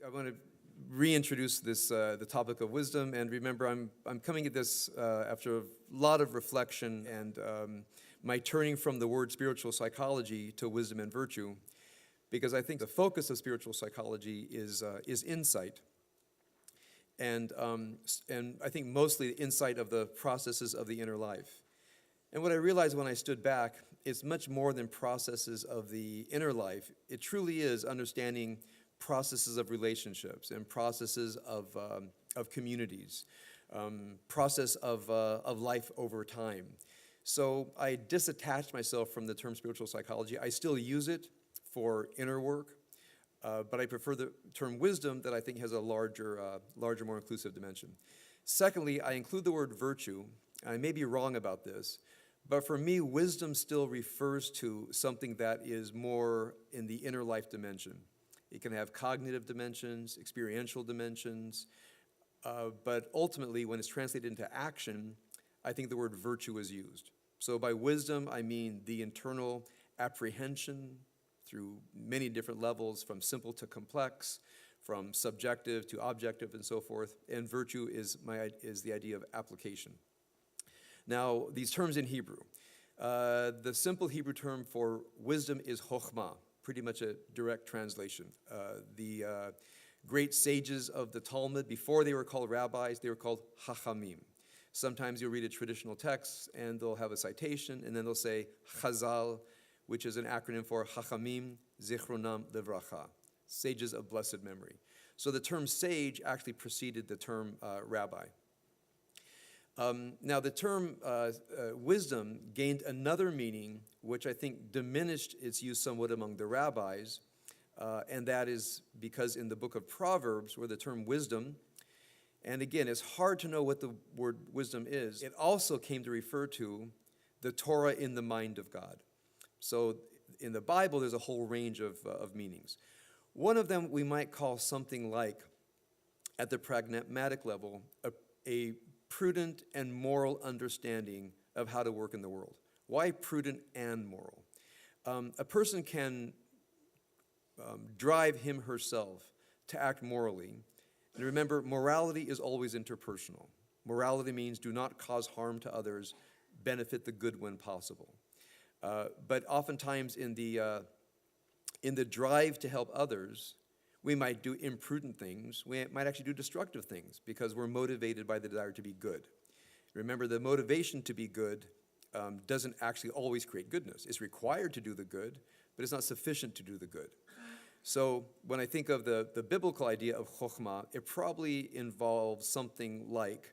I want to reintroduce the topic of wisdom, and remember, I'm coming at this after a lot of reflection and my turning from the word spiritual psychology to wisdom and virtue, because I think the focus of spiritual psychology is insight, and I think mostly the insight of the processes of the inner life. And what I realized when I stood back, it's much more than processes of the inner life. It truly is understanding processes of relationships and processes of communities, process of life over time. So I disattached myself from the term spiritual psychology. I still use it for inner work, but I prefer the term wisdom that I think has a larger, more inclusive dimension. Secondly, I include the word virtue. I may be wrong about this, but for me, wisdom still refers to something that is more in the inner life dimension. It can have cognitive dimensions, experiential dimensions, but ultimately, when it's translated into action, I think the word virtue is used. So by wisdom, I mean the internal apprehension through many different levels, from simple to complex, from subjective to objective, and so forth. And virtue is the idea of application. Now, these terms in Hebrew. The simple Hebrew term for wisdom is chokhmah, pretty much a direct translation. The great sages of the Talmud, before they were called rabbis, they were called hachamim. Sometimes you'll read a traditional text, and they'll have a citation, and then they'll say chazal, which is an acronym for Chachamim Zichronam Livracha, sages of blessed memory. So the term sage actually preceded the term rabbi. Now, the term wisdom gained another meaning, which I think diminished its use somewhat among the rabbis, and that is because in the book of Proverbs, where the term wisdom, and again, it's hard to know what the word wisdom is, it also came to refer to the Torah in the mind of God. So in the Bible, there's a whole range of meanings. One of them we might call something like, at the pragmatic level, a prudent and moral understanding of how to work in the world. Why prudent and moral? A person can drive him herself to act morally. And remember, morality is always interpersonal. Morality means do not cause harm to others, benefit the good when possible. But oftentimes in the drive to help others, we might do imprudent things. We might actually do destructive things because we're motivated by the desire to be good. Remember, the motivation to be good doesn't actually always create goodness. It's required to do the good, but it's not sufficient to do the good. So when I think of the biblical idea of chokhmah, it probably involves something like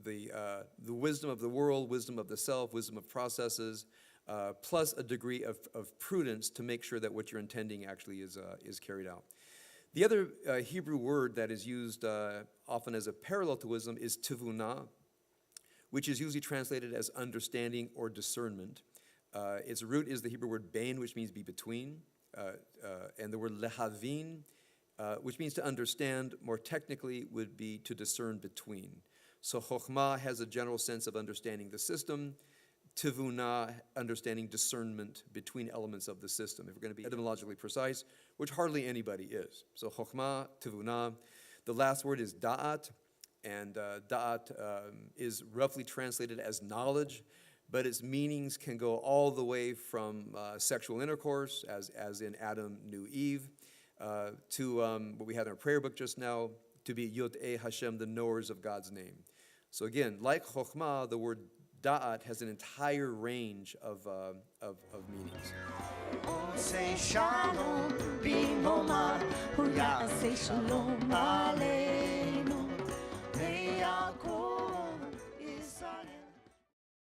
the wisdom of the world, wisdom of the self, wisdom of processes, plus a degree of prudence to make sure that what you're intending actually is carried out. The other Hebrew word that is used often as a parallel to wisdom is tivunah, which is usually translated as understanding or discernment. Its root is the Hebrew word bain, which means be between, and the word lehavin, which means to understand, more technically would be to discern between. So chokhmah has a general sense of understanding the system, tivunah, understanding discernment between elements of the system, if we're going to be etymologically precise, which hardly anybody is. So chokhmah, tivunah. The last word is da'at, and da'at is roughly translated as knowledge, but its meanings can go all the way from sexual intercourse, as in Adam knew Eve, to what we had in our prayer book just now, to be Yod-E Hashem, the knowers of God's name. So again, like chokhmah, the word da'at has an entire range of meanings. Say shalom, be say shalom,